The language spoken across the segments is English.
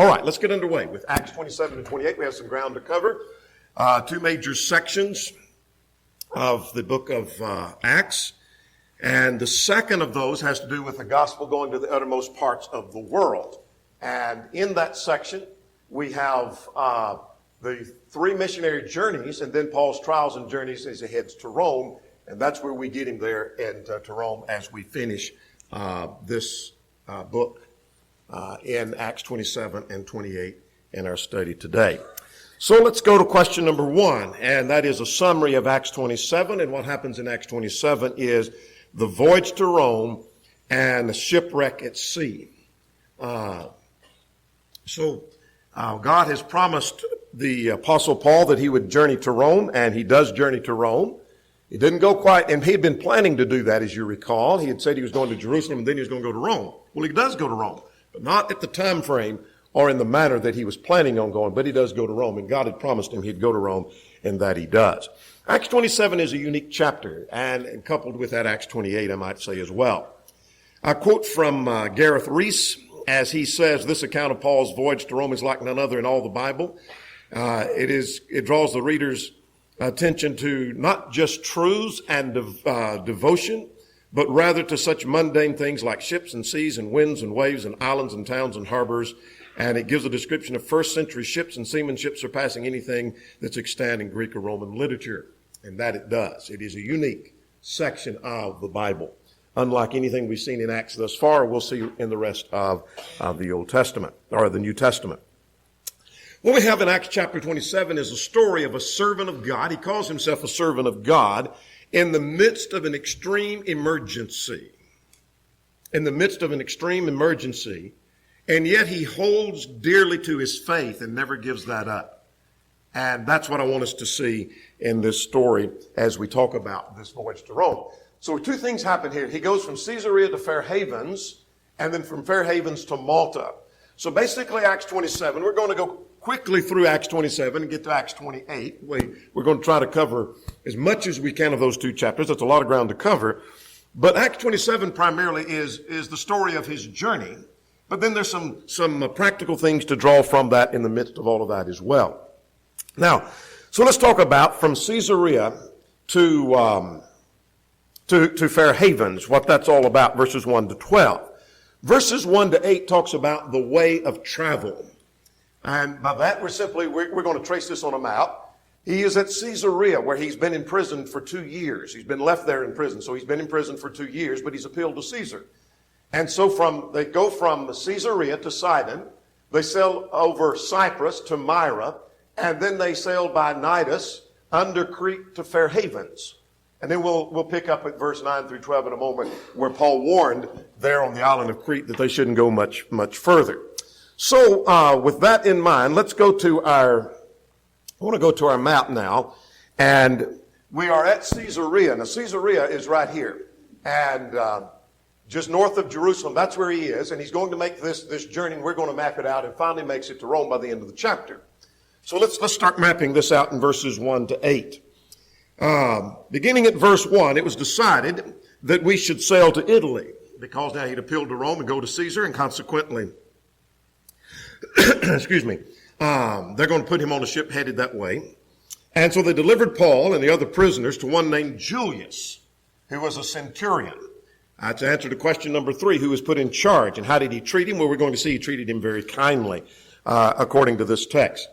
All right, let's get underway with Acts 27 and 28. We have some ground to cover. Two major sections of the book of Acts. And the second of those has to do with the gospel going to the uttermost parts of the world. And in that section, we have the three missionary journeys and then Paul's trials and journeys as he heads to Rome. And that's where we get him there and to Rome as we finish this book in Acts 27 and 28 in our study today. So let's go to question number 1, and that is a summary of Acts 27. And what happens in Acts 27 is the voyage to Rome and the shipwreck at sea. God has promised the Apostle Paul that he would journey to Rome, and he does journey to Rome. He didn't go quite, and he had been planning to do that, as you recall. He had said he was going to Jerusalem, and then he was going to go to Rome. Well, he does go to Rome, but not at the time frame or in the manner that he was planning on going, but he does go to Rome, and God had promised him he'd go to Rome, and that he does. Acts 27 is a unique chapter, and coupled with that, Acts 28, I might say as well. I quote from Gareth Reese, as he says, this account of Paul's voyage to Rome is like none other in all the Bible. It draws the reader's attention to not just truths and devotion, but rather to such mundane things like ships and seas and winds and waves and islands and towns and harbors. And it gives a description of first century ships and seamanship surpassing anything that's extant in Greek or Roman literature. And that it does. It is a unique section of the Bible. Unlike anything we've seen in Acts thus far, we'll see in the rest of the Old Testament or the New Testament. What we have in Acts chapter 27 is a story of a servant of God. He calls himself a servant of God in the midst of an extreme emergency. In the midst of an extreme emergency, and yet he holds dearly to his faith and never gives that up. And that's what I want us to see in this story as we talk about this voyage to Rome. So two things happen here. He goes from Caesarea to Fair Havens, and then from Fair Havens to Malta. So basically Acts 27, we're going to go quickly through Acts 27 and get to Acts 28. We're going to try to cover as much as we can of those two chapters. That's a lot of ground to cover. But Acts 27 primarily is the story of his journey. But then there's some practical things to draw from that in the midst of all of that as well. Now, so let's talk about from Caesarea to Fair Havens, what that's all about, verses 1 to 12. Verses 1 to 8 talks about the way of travel. And by that, we're going to trace this on a map. He is at Caesarea, where he's been in prison for 2 years. He's been left there in prison. So he's been in prison for 2 years, but he's appealed to Caesar. And so they go from Caesarea to Sidon. They sail over Cyprus to Myra. And then they sail by Cnidus under Crete to Fair Havens. And then we'll pick up at verse 9 through 12 in a moment, where Paul warned there on the island of Crete that they shouldn't go much further. So with that in mind, let's go to I want to go to our map now. And we are at Caesarea. Now Caesarea is right here. And just north of Jerusalem, that's where he is. And he's going to make this journey. We're going to map it out and finally makes it to Rome by the end of the chapter. So let's start mapping this out in verses 1 to 8. Beginning at verse 1, it was decided that we should sail to Italy because now he'd appealed to Rome and go to Caesar, and consequently, excuse me, they're going to put him on a ship headed that way. And so they delivered Paul and the other prisoners to one named Julius, who was a centurion. To answer to question number 3, who was put in charge and how did he treat him? Well, we're going to see he treated him very kindly, according to this text.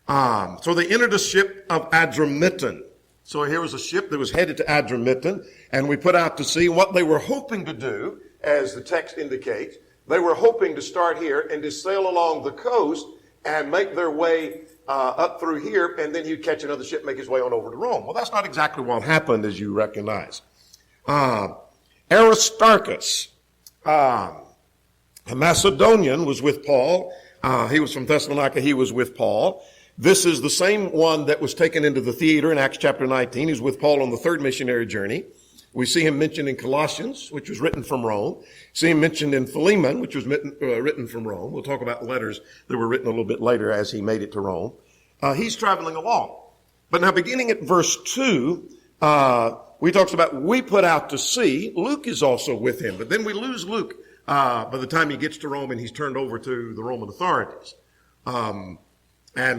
So they entered a ship of Adramytton. So here was a ship that was headed to Adramytton, and we put out to sea. What they were hoping to do, as the text indicates, they were hoping to start here and to sail along the coast and make their way up through here, and then he'd catch another ship, make his way on over to Rome. Well, that's not exactly what happened, as you recognize. Aristarchus, a Macedonian, was with Paul. He was from Thessalonica. He was with Paul. This is the same one that was taken into the theater in Acts chapter 19. He's with Paul on the third missionary journey. We see him mentioned in Colossians, which was written from Rome. See him mentioned in Philemon, which was written from Rome. We'll talk about letters that were written a little bit later as he made it to Rome. He's traveling along. But now beginning at verse 2, we talks about we put out to sea. Luke is also with him. But then we lose Luke by the time he gets to Rome and he's turned over to the Roman authorities. and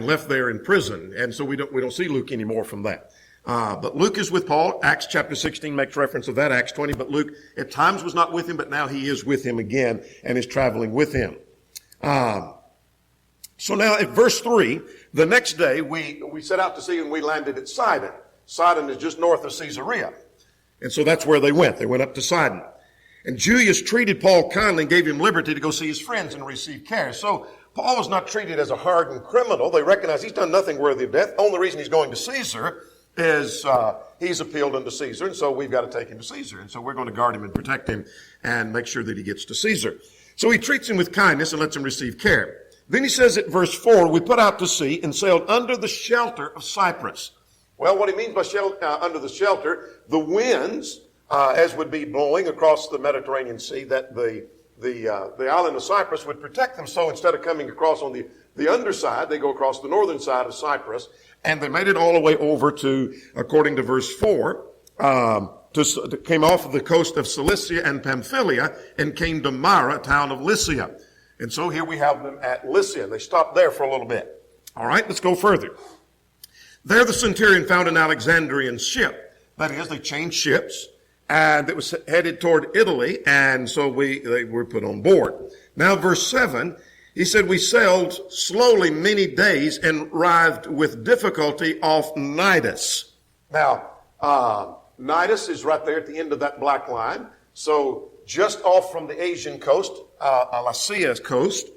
left there in prison. And so we don't see Luke anymore from that. But Luke is with Paul. Acts chapter 16 makes reference of that, Acts 20. But Luke at times was not with him, but now he is with him again and is traveling with him. So now at verse 3, the next day we set out to sea and we landed at Sidon. Sidon is just north of Caesarea. And so that's where they went. They went up to Sidon. And Julius treated Paul kindly and gave him liberty to go see his friends and receive care. So Paul was not treated as a hardened criminal. They recognize he's done nothing worthy of death. The only reason he's going to Caesar is he's appealed unto Caesar, and so we've got to take him to Caesar. And so we're going to guard him and protect him and make sure that he gets to Caesar. So he treats him with kindness and lets him receive care. Then he says at verse 4, we put out to sea and sailed under the shelter of Cyprus. Well, what he means by under the shelter, the winds, as would be blowing across the Mediterranean Sea, that the island of Cyprus would protect them. So instead of coming across on the underside, they go across the northern side of Cyprus, and they made it all the way over to, according to verse 4, came off of the coast of Cilicia and Pamphylia and came to Myra, a town of Lycia. And so here we have them at Lycia. They stopped there for a little bit. All right, let's go further. There the centurion found an Alexandrian ship. That is, they changed ships, and it was headed toward Italy, and so they were put on board. Now, verse 7, he said, we sailed slowly many days and arrived with difficulty off Cnidus. Now, Cnidus is right there at the end of that black line. So just off from the Asian coast, Lycia's coast,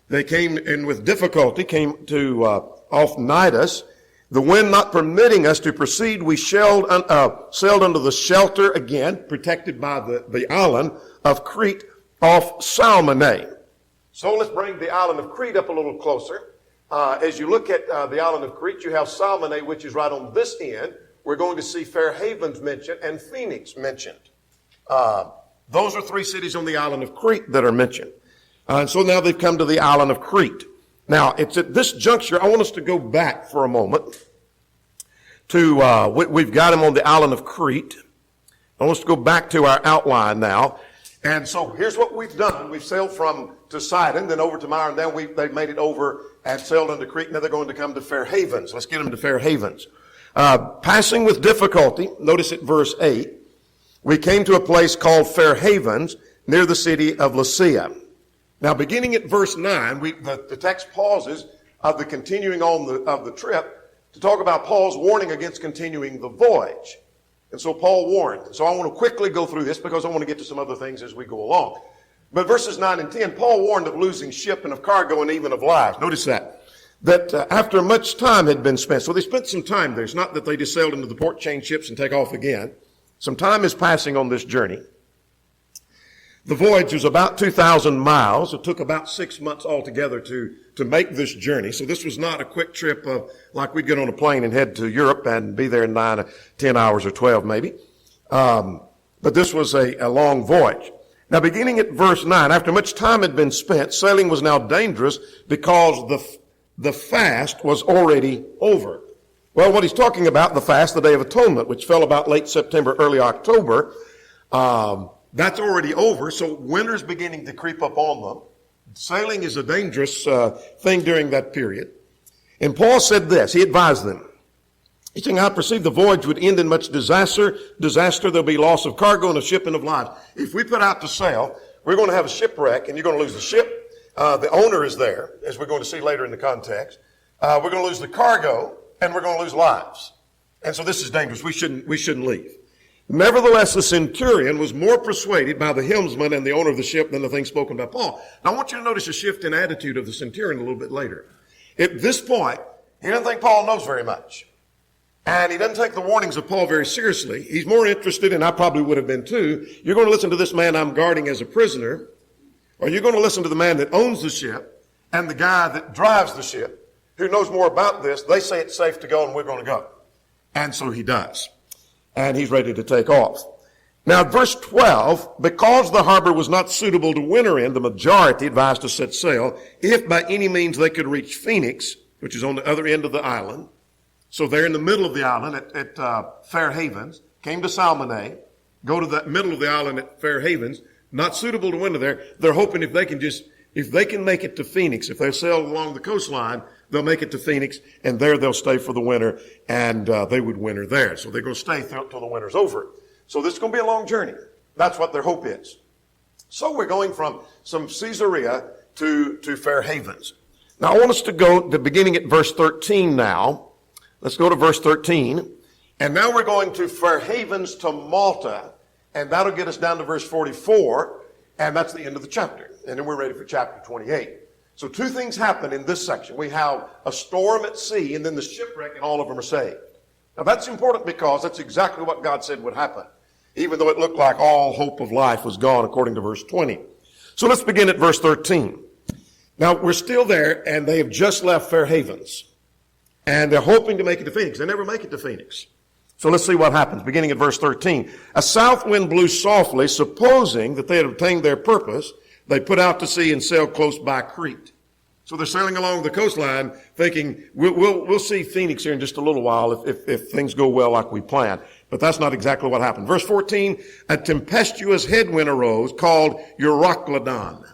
they came in with difficulty, came to off Cnidus. The wind not permitting us to proceed, we sailed under the shelter again, protected by the island of Crete off Salmone. So let's bring the island of Crete up a little closer. As you look at the island of Crete, you have Salmone, which is right on this end. We're going to see Fair Havens mentioned and Phoenix mentioned. Those are three cities on the island of Crete that are mentioned. And so now they've come to the island of Crete. Now, it's at this juncture, I want us to go back for a moment to, we've got them on the island of Crete. I want us to go back to our outline now. And so here's what we've done. We've sailed to Sidon, then over to Myra, and then they've made it over and sailed into Crete. Now they're going to come to Fair Havens. Let's get them to Fair Havens. Passing with difficulty, notice at verse 8, we came to a place called Fair Havens near the city of Lycia. Now, beginning at verse 9, the text pauses of the continuing on of the trip to talk about Paul's warning against continuing the voyage. And so Paul warned. So I want to quickly go through this because I want to get to some other things as we go along. But verses 9 and 10, Paul warned of losing ship and of cargo and even of lives. Notice that after much time had been spent. So they spent some time there. It's not that they just sailed into the port, change ships, and take off again. Some time is passing on this journey. The voyage was about 2,000 miles. It took about 6 months altogether to make this journey. So this was not a quick trip of like we'd get on a plane and head to Europe and be there in 9 or 10 hours or 12 maybe. But this was a long voyage. Now beginning at verse 9, after much time had been spent, sailing was now dangerous because the fast was already over. Well, what he's talking about, the fast, the Day of Atonement, which fell about late September, early October, that's already over, so winter's beginning to creep up on them. Sailing is a dangerous thing during that period. And Paul said this, he advised them. He's saying, I perceived the voyage would end in much disaster. There'll be loss of cargo and a ship and of lives. If we put out to sail, we're going to have a shipwreck and you're going to lose the ship. The owner is there, as we're going to see later in the context. We're going to lose the cargo and we're going to lose lives. And so this is dangerous. We shouldn't leave. Nevertheless, the centurion was more persuaded by the helmsman and the owner of the ship than the things spoken by Paul. Now, I want you to notice a shift in attitude of the centurion a little bit later. At this point, he doesn't think Paul knows very much. And he doesn't take the warnings of Paul very seriously. He's more interested, and I probably would have been too, you're going to listen to this man I'm guarding as a prisoner, or you're going to listen to the man that owns the ship and the guy that drives the ship, who knows more about this. They say it's safe to go, and we're going to go. And so he does. And he's ready to take off. Now, verse 12, because the harbor was not suitable to winter in, the majority advised to set sail, if by any means they could reach Phoenix, which is on the other end of the island. So they're in the middle of the island at Fair Havens, came to Salmone, go to the middle of the island at Fair Havens, not suitable to winter there. They're hoping if they can just If they can make it to Phoenix, if they sail along the coastline, they'll make it to Phoenix, and there they'll stay for the winter, and they would winter there. So they're going to stay till the winter's over. So this is going to be a long journey. That's what their hope is. So we're going from some Caesarea to Fair Havens. Now I want us to go to beginning at verse 13 now. Let's go to verse 13. And now we're going to Fair Havens to Malta, and that'll get us down to verse 44, and that's the end of the chapter. And then we're ready for chapter 28. So two things happen in this section. We have a storm at sea, and then the shipwreck, and all of them are saved. Now that's important because that's exactly what God said would happen, even though it looked like all hope of life was gone according to verse 20. So let's begin at verse 13. Now we're still there, and they have just left Fair Havens, and they're hoping to make it to Phoenix. They never make it to Phoenix. So let's see what happens, beginning at verse 13. A south wind blew softly, supposing that they had obtained their purpose. They put out to sea and sailed close by Crete. So they're sailing along the coastline thinking, we'll see Phoenix here in just a little while if things go well like we planned. But that's not exactly what happened. Verse 14, a tempestuous headwind arose called Euroclydon.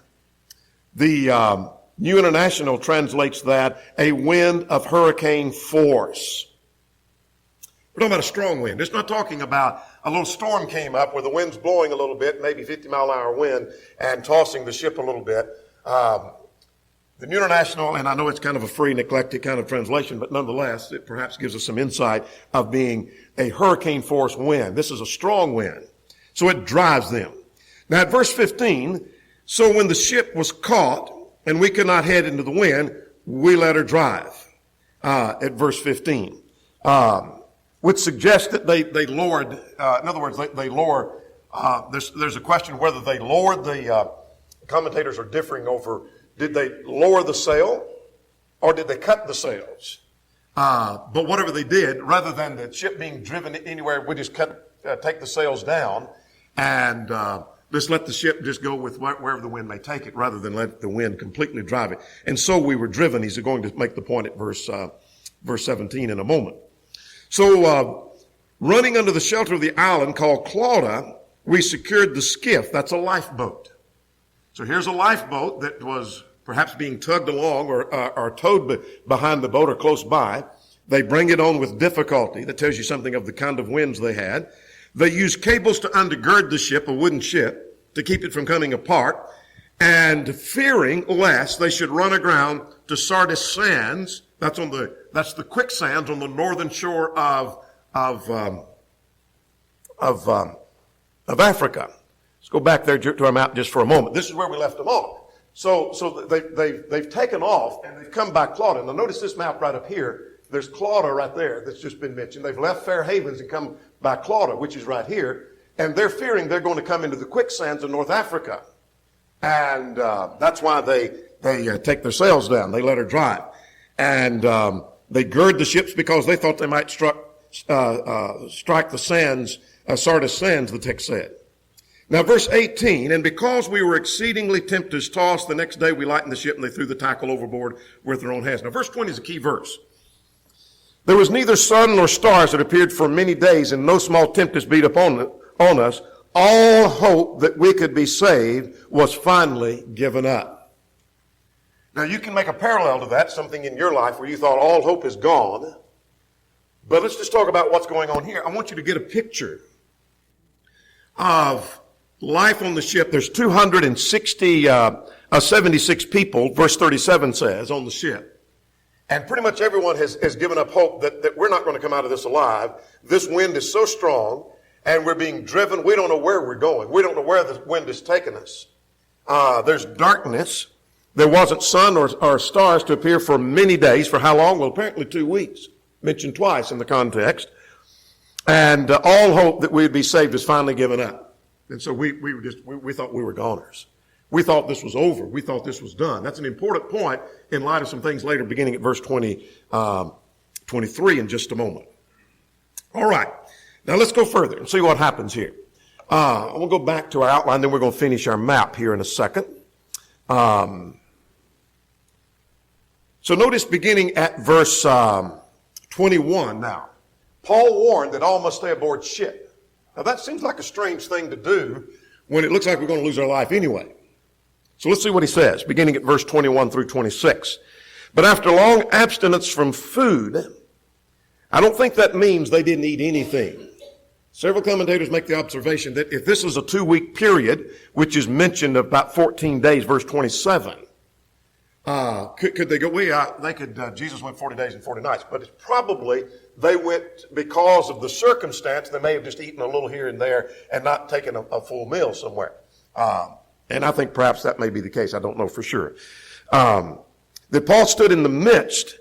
The New International translates that a wind of hurricane force. We're talking about a strong wind. It's not talking about a little storm came up where the wind's blowing a little bit, maybe 50-mile-an-hour wind, and tossing the ship a little bit. The New International, and I know it's kind of a free and eclectic kind of translation, but nonetheless, it perhaps gives us some insight of being a hurricane force wind. This is a strong wind. So it drives them. Now at verse 15, so when the ship was caught and we could not head into the wind, we let her drive. At verse 15. Which suggests that they lowered, in other words, they lower, there's a question whether they lowered the, commentators are differing over, did they lower the sail or did they cut the sails? But whatever they did, rather than the ship being driven anywhere, we just take the sails down and just let the ship just go with wherever the wind may take it, rather than let the wind completely drive it. And so we were driven. He's going to make the point at verse 17 in a moment. So, running under the shelter of the island called Clauda, we secured the skiff. That's a lifeboat. So here's a lifeboat that was perhaps being tugged along or towed behind the boat or close by. They bring it on with difficulty. That tells you something of the kind of winds they had. They used cables to undergird the ship, a wooden ship, to keep it from coming apart. And fearing lest they should run aground to Sardis Sands, that's the quicksands on the northern shore of Africa. Let's go back there to our map just for a moment. This is where we left them off. So they've taken off and they've come by Clauda. Now notice this map right up here. There's Clauda right there that's just been mentioned. They've left Fair Havens and come by Clauda, which is right here. And they're fearing they're going to come into the quicksands of North Africa. And that's why they take their sails down. They let her drive. And they gird the ships because they thought they might strike the sands, Sardis Sands, the text said. Now verse 18, and because we were exceedingly tempest tossed, the next day we lightened the ship and they threw the tackle overboard with their own hands. Now verse 20 is a key verse. There was neither sun nor stars that appeared for many days, and no small tempest beat upon us. All hope that we could be saved was finally given up. Now you can make a parallel to that, something in your life where you thought all hope is gone. But let's just talk about what's going on here. I want you to get a picture of life on the ship. There's 276 people, verse 37 says, on the ship. And pretty much everyone has given up hope that we're not going to come out of this alive. This wind is so strong, and we're being driven. We don't know where we're going. We don't know where the wind is taking us. There's darkness. There wasn't sun or stars to appear for many days. For how long? Well, apparently 2 weeks. Mentioned twice in the context. And all hope that we'd be saved is finally given up. And so we thought we were goners. We thought this was over. We thought this was done. That's an important point in light of some things later, beginning at verse 23 in just a moment. All right. Now let's go further and see what happens here. We'll go back to our outline, then we're going to finish our map here in a second. So notice beginning at verse 21 now. Paul warned that all must stay aboard ship. Now that seems like a strange thing to do when it looks like we're going to lose our life anyway. So let's see what he says, beginning at verse 21 through 26. But after long abstinence from food, I don't think that means they didn't eat anything. Several commentators make the observation that if this is a 2-week period, which is mentioned about 14 days, verse 27, could they go, Jesus went 40 days and 40 nights, but it's probably they went because of the circumstance. They may have just eaten a little here and there and not taken a full meal somewhere. And I think perhaps that may be the case. I don't know for sure. That Paul stood in the midst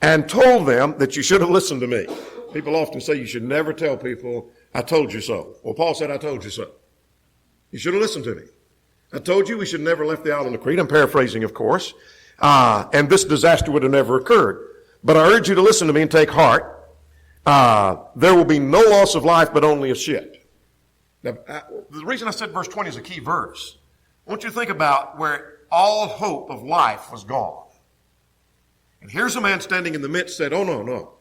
and told them that you should have listened to me. People often say you should never tell people, I told you so. Well, Paul said, I told you so. You should have listened to me. I told you we should never left the island of Crete. I'm paraphrasing, of course. And this disaster would have never occurred. But I urge you to listen to me and take heart. There will be no loss of life, but only a ship. Now, the reason I said verse 20 is a key verse. I want you to think about where all hope of life was gone. And here's a man standing in the midst said, oh, no.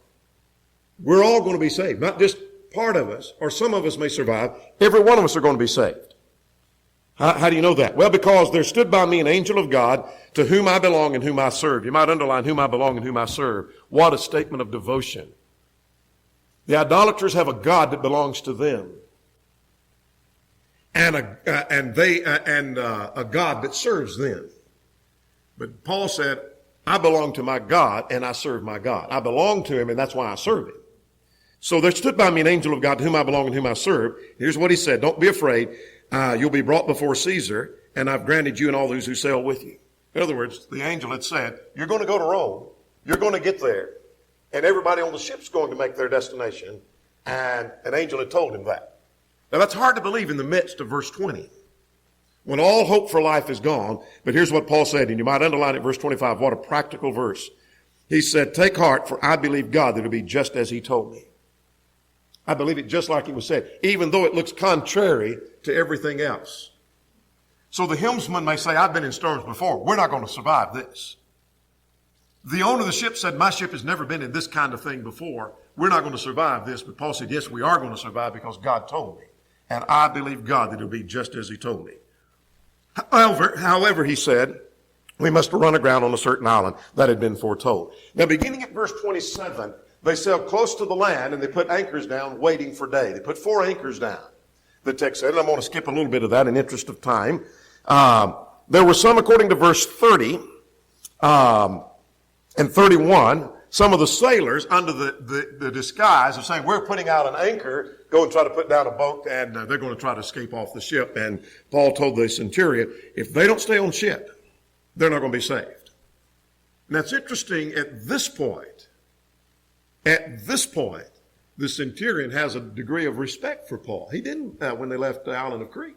We're all going to be saved. Not just part of us, or some of us may survive. Every one of us are going to be saved. How do you know that? Well, because there stood by me an angel of God to whom I belong and whom I serve. You might underline whom I belong and whom I serve. What a statement of devotion. The idolaters have a God that belongs to them. And a God that serves them. But Paul said, I belong to my God and I serve my God. I belong to him and that's why I serve him. So there stood by me an angel of God to whom I belong and whom I serve. Here's what he said. Don't be afraid. You'll be brought before Caesar, and I've granted you and all those who sail with you. In other words, the angel had said, you're going to go to Rome. You're going to get there. And everybody on the ship's going to make their destination. And an angel had told him that. Now that's hard to believe in the midst of verse 20. When all hope for life is gone. But here's what Paul said, and you might underline it, verse 25. What a practical verse. He said, take heart, for I believe God that it'll be just as he told me. I believe it just like it was said, even though it looks contrary to everything else. So the helmsman may say, I've been in storms before. We're not going to survive this. The owner of the ship said, my ship has never been in this kind of thing before. We're not going to survive this. But Paul said, yes, we are going to survive because God told me. And I believe God that it'll be just as he told me. However, he said, we must run aground on a certain island that had been foretold. Now, beginning at verse 27, they sailed close to the land and they put anchors down waiting for day. They put 4 anchors down. The text said, and I'm going to skip a little bit of that in interest of time. There were some, according to verse 30 and 31, some of the sailors under the disguise of saying, we're putting out an anchor, go and try to put down a boat, and they're going to try to escape off the ship. And Paul told the centurion, if they don't stay on ship, they're not going to be saved. And that's interesting at this point. At this point, the centurion has a degree of respect for Paul. He didn't when they left the island of Crete.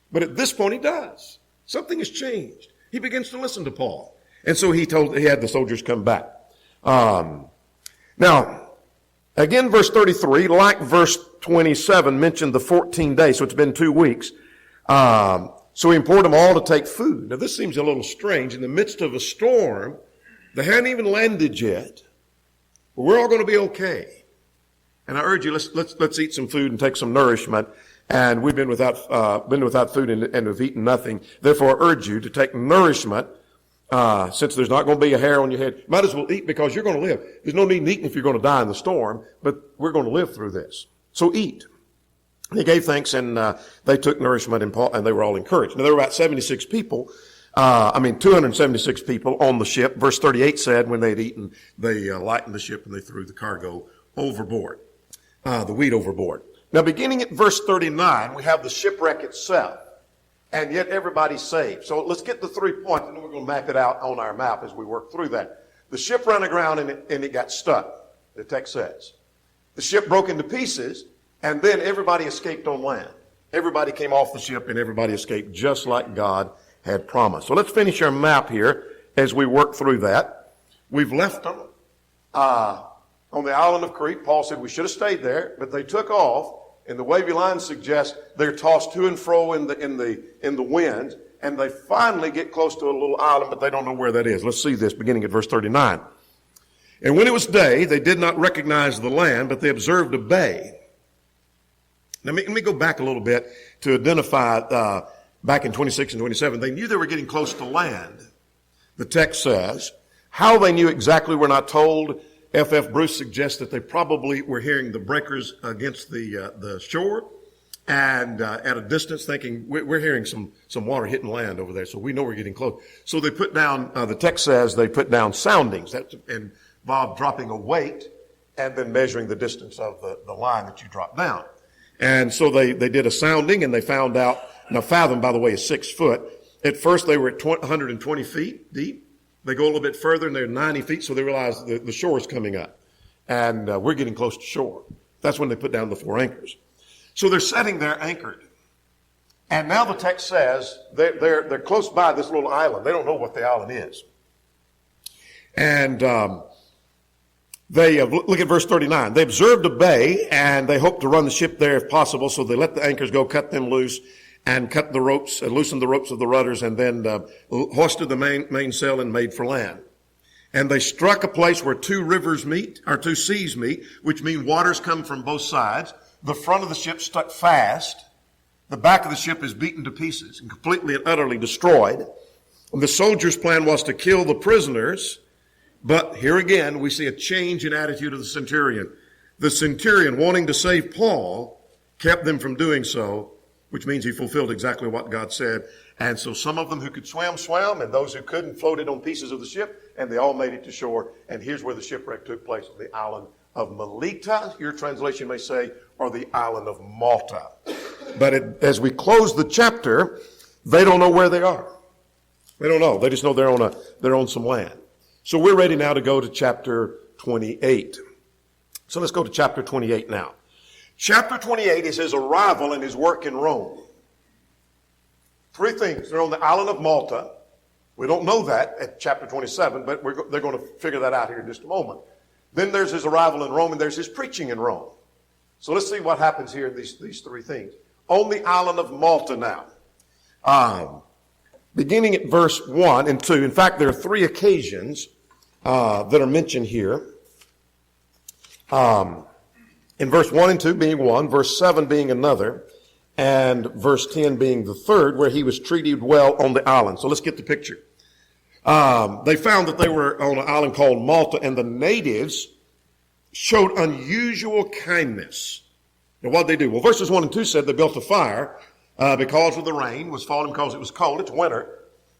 But at this point, he does. Something has changed. He begins to listen to Paul. And so he had the soldiers come back. Now, again, verse 33, like verse 27, mentioned the 14 days, so it's been 2 weeks. So he implored them all to take food. Now, this seems a little strange. In the midst of a storm, they hadn't even landed yet. But we're all going to be okay. And I urge you, let's eat some food and take some nourishment. And we've been without food and have eaten nothing. Therefore, I urge you to take nourishment, since there's not going to be a hair on your head. Might as well eat because you're going to live. There's no need in eating if you're going to die in the storm, but we're going to live through this. So eat. They gave thanks and they took nourishment and they were all encouraged. Now there were about 76 people. 276 people on the ship. Verse 38 said when they'd eaten, they lightened the ship and they threw the cargo overboard, the wheat overboard. Now beginning at verse 39, we have the shipwreck itself, and yet everybody's saved. So let's get the 3 points, and then we're going to map it out on our map as we work through that. The ship ran aground and it got stuck, the text says. The ship broke into pieces, and then everybody escaped on land. Everybody came off the ship and everybody escaped just like God had promised. So let's finish our map here as we work through that. We've left them on the island of Crete. Paul said we should have stayed there, but they took off, and the wavy line suggests they're tossed to and fro in the wind, and they finally get close to a little island, but they don't know where that is. Let's see this beginning at verse 39. And when it was day, they did not recognize the land, but they observed a bay. Now, let me go back a little bit to identify back in 26 and 27, they knew they were getting close to land. The text says, how they knew exactly we're not told. F.F. Bruce suggests that they probably were hearing the breakers against the shore and at a distance thinking, we're hearing some water hitting land over there, so we know we're getting close. So they put down, the text says they put down soundings. That involved dropping a weight and then measuring the distance of the line that you drop down. And so they did a sounding and they found out, now fathom, by the way, is 6 foot. At first they were at 120 feet deep. They go a little bit further and they're 90 feet, so they realize the shore is coming up. And we're getting close to shore. That's when they put down the 4 anchors. So they're sitting there anchored. And now the text says they're close by this little island. They don't know what the island is. And they look at verse 39. They observed a bay, and they hoped to run the ship there if possible, so they let the anchors go, cut them loose, and cut the ropes, and loosened the ropes of the rudders, and then hoisted the mainsail and made for land. And they struck a place where 2 rivers meet, or 2 seas meet, which mean waters come from both sides. The front of the ship stuck fast. The back of the ship is beaten to pieces and completely and utterly destroyed. And the soldiers' plan was to kill the prisoners. But here again, we see a change in attitude of the centurion. The centurion, wanting to save Paul, kept them from doing so, which means he fulfilled exactly what God said. And so some of them who could swim, swam, and those who couldn't floated on pieces of the ship, and they all made it to shore. And here's where the shipwreck took place, on the island of Melita, your translation may say, or the island of Malta. But as we close the chapter, they don't know where they are. They don't know. They just know they're on some land. So we're ready now to go to chapter 28. So let's go to chapter 28 now. Chapter 28 is his arrival and his work in Rome. 3 things. They're on the island of Malta. We don't know that at chapter 27, but they're going to figure that out here in just a moment. Then there's his arrival in Rome, and there's his preaching in Rome. So let's see what happens here in these 3 things. On the island of Malta now. Beginning at verse 1 and 2. In fact, there are 3 occasions that are mentioned here. In verse 1 and 2 being one, verse 7 being another, and verse 10 being the third, where he was treated well on the island. So let's get the picture. They found that they were on an island called Malta, and the natives showed unusual kindness. Now what did they do? Well, verses 1 and 2 said they built a fire because of the rain was falling, because it was cold. It's winter.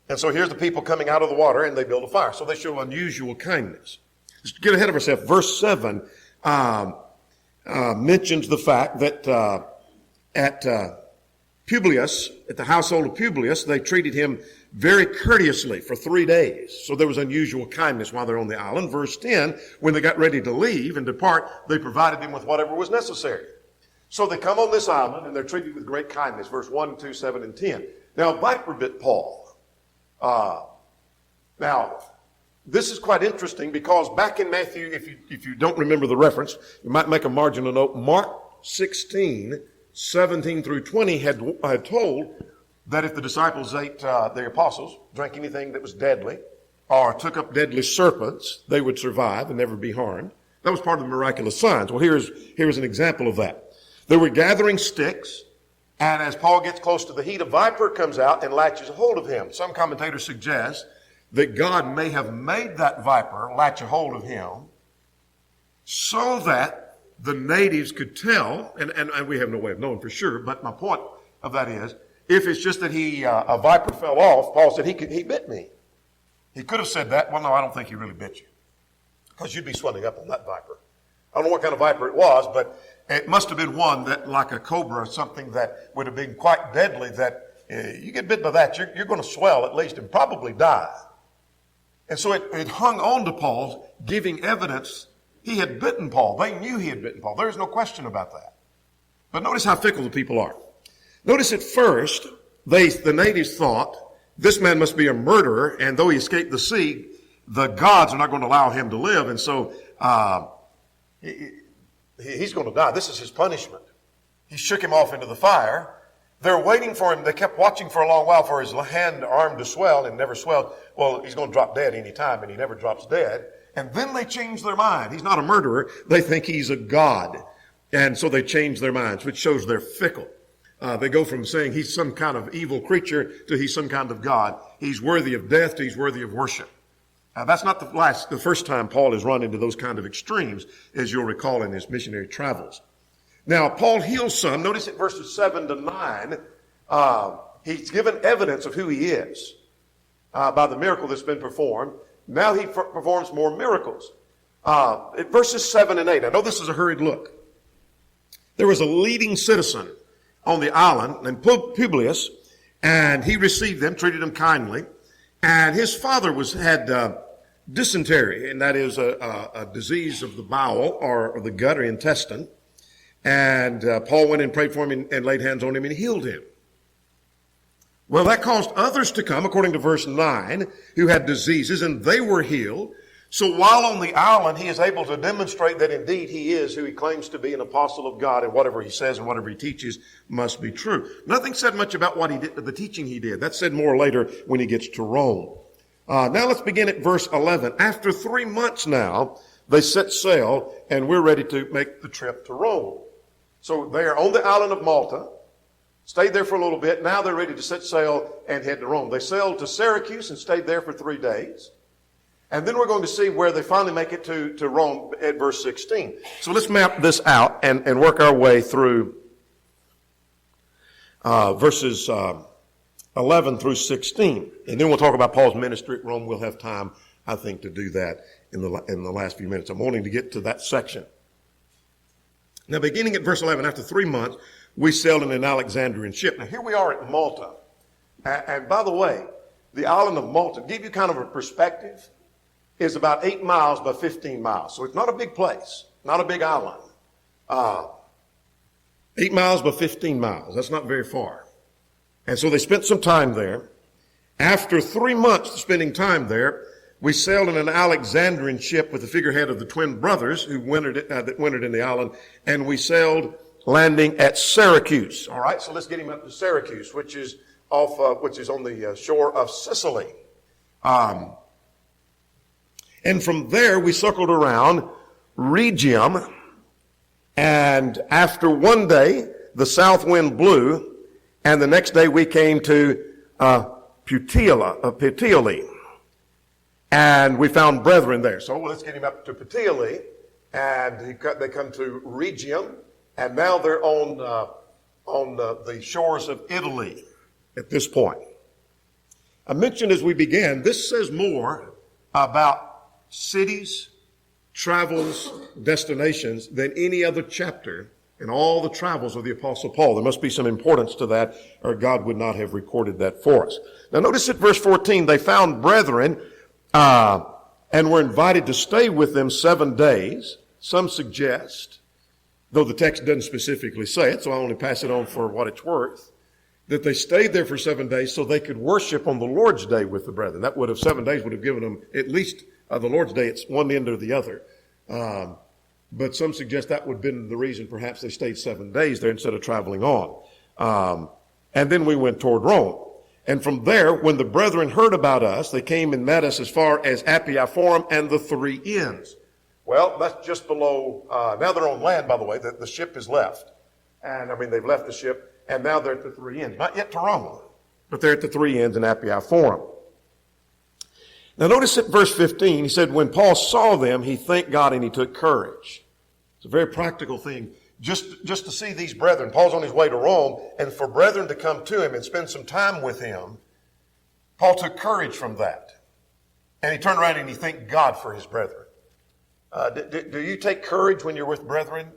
And so here's the people coming out of the water, and they build a fire. So they show unusual kindness. Let's get ahead of ourselves. Verse 7 mentions the fact that at Publius, at the household of Publius, they treated him very courteously for 3 days. So there was unusual kindness while they're on the island. Verse 10, when they got ready to leave and depart, they provided them with whatever was necessary. So they come on this island and they're treated with great kindness. Verse 1, 2, 7, and 10. Now, a viper bit Paul. Now, this is quite interesting because back in Matthew, if you don't remember the reference, you might make a marginal note. Mark 16, 17 through 20 had told that if the disciples ate, the apostles, drank anything that was deadly, or took up deadly serpents, they would survive and never be harmed. That was part of the miraculous signs. Well, here's an example of that. They were gathering sticks, and as Paul gets close to the heat, a viper comes out and latches a hold of him. Some commentators suggest that God may have made that viper latch a hold of him so that the natives could tell, and we have no way of knowing for sure, but my point of that is, if it's just that a viper fell off, Paul said, he bit me. He could have said that. Well, no, I don't think he really bit you, because you'd be swelling up on that viper. I don't know what kind of viper it was, but it must have been one that, like a cobra or something, that would have been quite deadly, that you get bit by that, you're going to swell at least and probably die. And so it hung on to Paul, giving evidence he had bitten Paul. They knew he had bitten Paul. There's no question about that. But notice how fickle the people are. Notice at first, the natives thought, this man must be a murderer, and though he escaped the sea, the gods are not going to allow him to live, and so he's going to die. This is his punishment. He shook him off into the fire. They're waiting for him. They kept watching for a long while for his arm to swell, and never swelled. Well, he's going to drop dead any time, and he never drops dead. And then they change their mind. He's not a murderer. They think he's a god. And so they change their minds, which shows they're fickle. They go from saying he's some kind of evil creature to he's some kind of God. He's worthy of death to he's worthy of worship. That's not the first time Paul has run into those kind of extremes, as you'll recall in his missionary travels. Now, Paul heals some. Notice at verses 7 to 9, he's given evidence of who he is by the miracle that's been performed. Now he performs more miracles. At verses 7 and 8, I know this is a hurried look. There was a leading citizen on the island named Publius, and he received them, treated them kindly. And his father had dysentery, and that is a disease of the bowel or the gut or intestine. And Paul went and prayed for him and laid hands on him and healed him. Well, that caused others to come, according to verse 9, who had diseases, and they were healed. So while on the island, he is able to demonstrate that indeed he is who he claims to be, an apostle of God, and whatever he says and whatever he teaches must be true. Nothing said much about what he did, the teaching he did. That's said more later when he gets to Rome. Now let's begin at verse 11. After 3 months now, they set sail, and we're ready to make the trip to Rome. So they are on the island of Malta, stayed there for a little bit. Now they're ready to set sail and head to Rome. They sailed to Syracuse and stayed there for 3 days. And then we're going to see where they finally make it to Rome at verse 16. So let's map this out and work our way through verses 11 through 16. And then we'll talk about Paul's ministry at Rome. We'll have time, I think, to do that in the last few minutes. I'm wanting to get to that section. Now, beginning at verse 11, after 3 months, we sailed in an Alexandrian ship. Now, here we are at Malta. And by the way, the island of Malta, to give you kind of a perspective, is about 8 miles by 15 miles. So it's not a big place, not a big island. 8 miles by 15 miles. That's not very far. And so they spent some time there. After 3 months of spending time there, we sailed in an Alexandrian ship with the figurehead of the twin brothers that wintered in the island, and we sailed landing at Syracuse. All right, so let's get him up to Syracuse, which is on the shore of Sicily. And from there, we circled around Rhegium, and after 1 day, the south wind blew, and the next day we came to Puteoli, and we found brethren there. So let's get him up to Puteoli, and they come to Rhegium, and now they're on the shores of Italy at this point. I mentioned as we began, this says more about cities, travels, destinations than any other chapter in all the travels of the Apostle Paul. There must be some importance to that, or God would not have recorded that for us. Now notice at verse 14, they found brethren and were invited to stay with them 7 days. Some suggest, though the text doesn't specifically say it, so I only pass it on for what it's worth, that they stayed there for 7 days so they could worship on the Lord's Day with the brethren. That 7 days would have given them at least the Lord's Day. It's one end or the other. But some suggest that would have been the reason perhaps they stayed 7 days there instead of traveling on. And then we went toward Rome. And from there, when the brethren heard about us, they came and met us as far as Appii Forum and the Three Inns. Well, that's just below, now they're on land, by the way. The ship is left. And they've left the ship, and now they're at the Three Inns. Not yet to Rome, but they're at the Three Inns in Appii Forum. Now notice at verse 15, he said, when Paul saw them, he thanked God and he took courage. It's a very practical thing. Just to see these brethren, Paul's on his way to Rome, and for brethren to come to him and spend some time with him, Paul took courage from that. And he turned around and he thanked God for his brethren. Do you take courage when you're with brethren?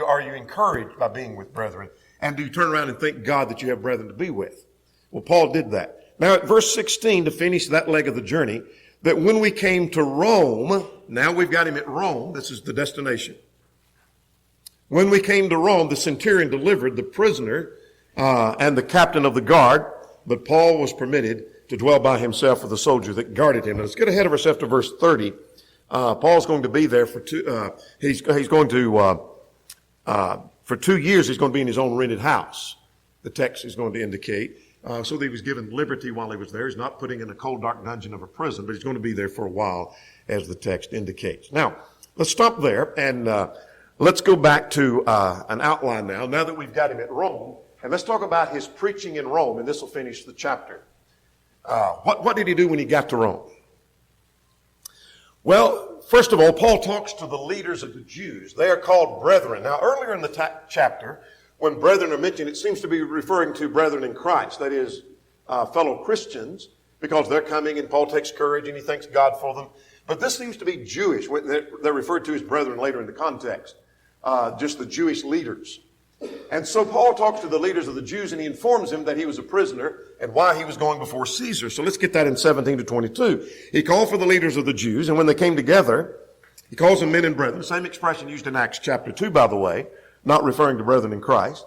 Are you encouraged by being with brethren? And do you turn around and thank God that you have brethren to be with? Well, Paul did that. Now at verse 16, to finish that leg of the journey, that when we came to Rome, now we've got him at Rome, this is the destination. When we came to Rome, the centurion delivered the prisoner and the captain of the guard, but Paul was permitted to dwell by himself with the soldier that guarded him. Now let's get ahead of ourselves to verse 30. Paul's going to be there for for 2 years, he's going to be in his own rented house. The text is going to indicate. So that he was given liberty while he was there. He's not putting in a cold, dark dungeon of a prison, but he's going to be there for a while, as the text indicates. Now, let's stop there and let's go back to an outline now. Now that we've got him at Rome, And let's talk about his preaching in Rome, and this will finish the chapter. What did he do when he got to Rome? Well, first of all, Paul talks to the leaders of the Jews. They are called brethren. Now, earlier in the chapter, when brethren are mentioned, it seems to be referring to brethren in Christ, that is, fellow Christians, because they're coming and Paul takes courage and he thanks God for them. But this seems to be Jewish. They're referred to as brethren later in the context, just the Jewish leaders. And so Paul talks to the leaders of the Jews and he informs them that he was a prisoner and why he was going before Caesar. So let's get that in 17 to 22. He called for the leaders of the Jews, and when they came together, he calls them men and brethren. Same expression used in Acts chapter 2, by the way, not referring to brethren in Christ.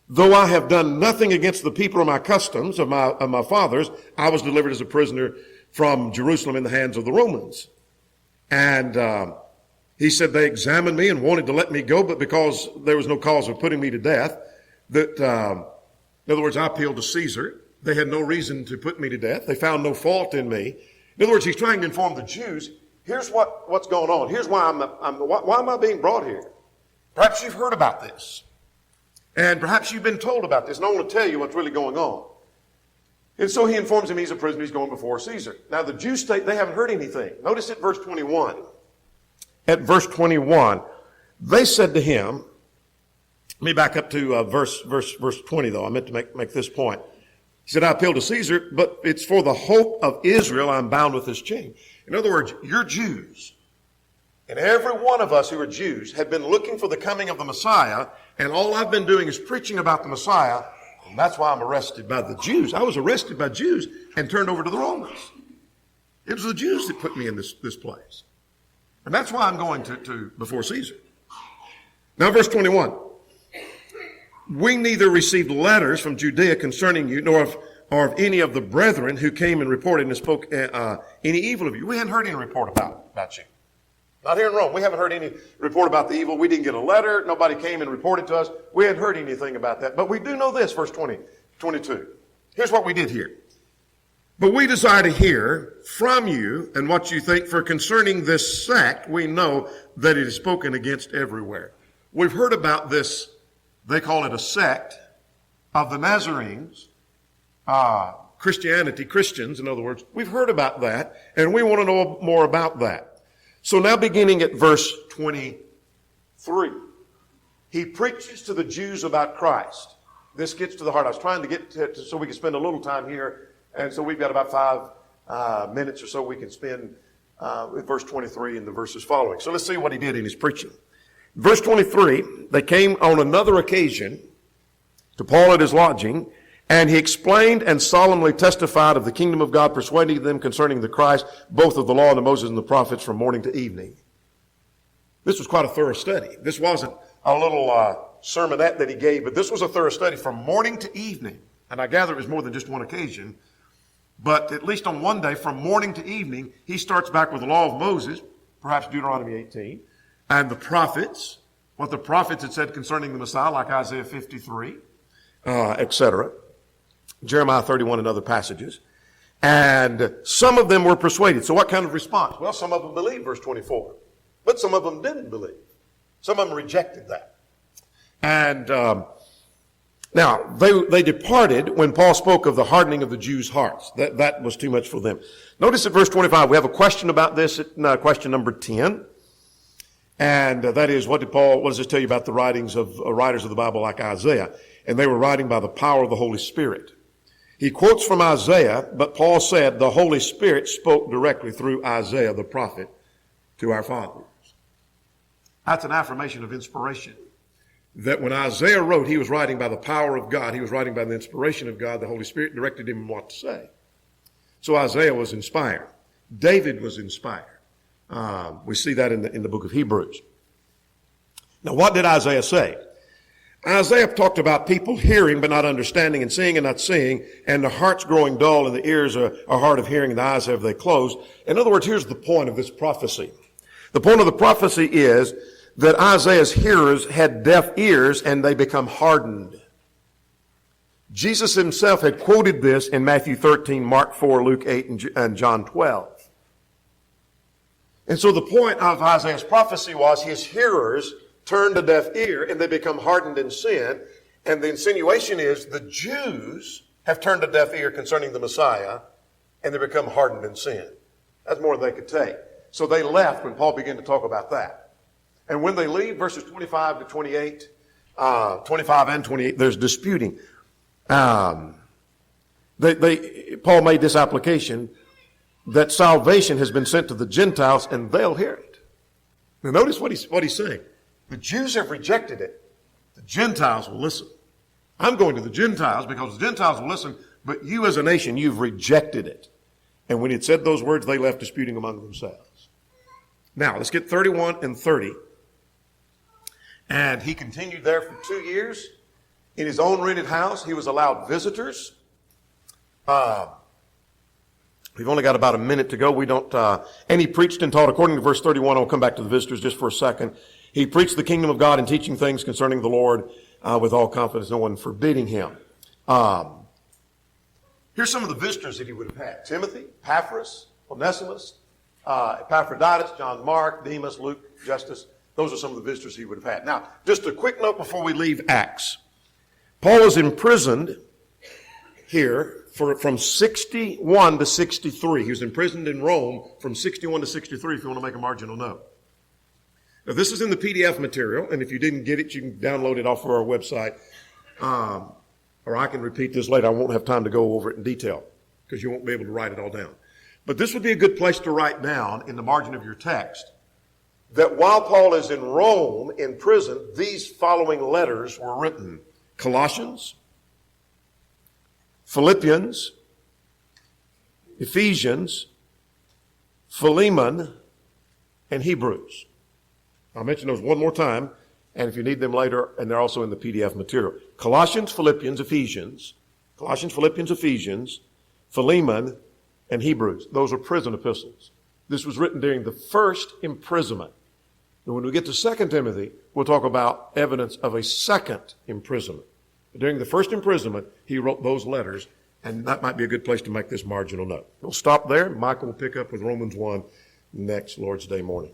Though I have done nothing against the people of my customs, of my fathers, I was delivered as a prisoner from Jerusalem in the hands of the Romans. And he said they examined me and wanted to let me go, but because there was no cause of putting me to death, that, in other words, I appealed to Caesar. They had no reason to put me to death. They found no fault in me. In other words, he's trying to inform the Jews, here's what's going on. Here's why why am I being brought here? Perhaps you've heard about this. And perhaps you've been told about this, and I want to tell you what's really going on. And so he informs him he's a prisoner, he's going before Caesar. Now the Jews state they haven't heard anything. Notice at verse 21. At verse 21, they said to him, let me back up to verse 20 though. I meant to make this point. He said, I appeal to Caesar, but it's for the hope of Israel I'm bound with this chain. In other words, you're Jews. And every one of us who are Jews had been looking for the coming of the Messiah, and all I've been doing is preaching about the Messiah, and that's why I'm arrested by the Jews. I was arrested by Jews and turned over to the Romans. It was the Jews that put me in this place. And that's why I'm going to before Caesar. Now verse 21. We neither received letters from Judea concerning you, nor of any of the brethren who came and reported and spoke any evil of you. We hadn't heard any report about you. Not here in Rome. We haven't heard any report about the evil. We didn't get a letter. Nobody came and reported to us. We hadn't heard anything about that. But we do know this, verse 22. Here's what we did hear. But we desire to hear from you and what you think, for concerning this sect, we know that it is spoken against everywhere. We've heard about this, they call it a sect, of the Nazarenes, Christians, in other words. We've heard about that, and we want to know more about that. So now beginning at verse 23, he preaches to the Jews about Christ. This gets to the heart. I was trying to get to so we can spend a little time here. And so we've got about 5 minutes or so we can spend with verse 23 and the verses following. So let's see what he did in his preaching. Verse 23, they came on another occasion to Paul at his lodging, and he explained and solemnly testified of the kingdom of God, persuading them concerning the Christ, both of the law and the Moses and the prophets, from morning to evening. This was quite a thorough study. This wasn't a little sermonette that he gave, but this was a thorough study from morning to evening. And I gather it was more than just one occasion. But at least on one day, from morning to evening, he starts back with the law of Moses, perhaps Deuteronomy 18, and the prophets, what the prophets had said concerning the Messiah, like Isaiah 53, etc., Jeremiah 31 and other passages. And some of them were persuaded. So what kind of response? Well, some of them believed, verse 24. But some of them didn't believe. Some of them rejected that. And now, they departed when Paul spoke of the hardening of the Jews' hearts. That was too much for them. Notice at verse 25, we have a question about this at question number 10. And that is, what does this tell you about the writings of writers of the Bible like Isaiah? And they were writing by the power of the Holy Spirit. He quotes from Isaiah, but Paul said the Holy Spirit spoke directly through Isaiah the prophet to our fathers. That's an affirmation of inspiration. That when Isaiah wrote, he was writing by the power of God. He was writing by the inspiration of God. The Holy Spirit directed him what to say. So Isaiah was inspired. David was inspired. We see that in the book of Hebrews. Now, what did Isaiah say? Isaiah talked about people hearing but not understanding, and seeing and not seeing, and the hearts growing dull, and the ears are hard of hearing, and the eyes have they closed. In other words, here's the point of this prophecy. The point of the prophecy is that Isaiah's hearers had deaf ears and they become hardened. Jesus himself had quoted this in Matthew 13, Mark 4, Luke 8, and John 12. And so the point of Isaiah's prophecy was his hearers turned a deaf ear and they become hardened in sin. And the insinuation is the Jews have turned a deaf ear concerning the Messiah, and they become hardened in sin. That's more than they could take. So they left when Paul began to talk about that. And when they leave, verses 25 to 28, 25 and 28, there's disputing. Paul made this application that salvation has been sent to the Gentiles and they'll hear it. Now notice what he's saying. The Jews have rejected it. The Gentiles will listen. I'm going to the Gentiles because the Gentiles will listen, but you as a nation, you've rejected it. And when he had said those words, they left disputing among themselves. Now, let's get 31 and 30. And he continued there for 2 years. In his own rented house, he was allowed visitors. We've only got about a minute to go. We don't, and he preached and taught according to verse 31. I'll come back to the visitors just for a second. He preached the kingdom of God and teaching things concerning the Lord with all confidence, no one forbidding him. Here's some of the visitors that he would have had. Timothy, Epaphras, Onesimus, Epaphroditus, John Mark, Demas, Luke, Justus. Those are some of the visitors he would have had. Now, just a quick note before we leave Acts. Paul is imprisoned here from 61 to 63. He was imprisoned in Rome from 61 to 63, if you want to make a marginal note. Now, this is in the PDF material, and if you didn't get it, you can download it off of our website. Or I can repeat this later. I won't have time to go over it in detail because you won't be able to write it all down. But this would be a good place to write down in the margin of your text that while Paul is in Rome in prison, these following letters were written. Colossians, Philippians, Ephesians, Philemon, and Hebrews. I'll mention those one more time, and if you need them later, and they're also in the PDF material. Colossians, Philippians, Ephesians, Philemon, and Hebrews. Those are prison epistles. This was written during the first imprisonment. And when we get to 2 Timothy, we'll talk about evidence of a second imprisonment. But during the first imprisonment, he wrote those letters, and that might be a good place to make this marginal note. We'll stop there. Michael will pick up with Romans 1 next Lord's Day morning.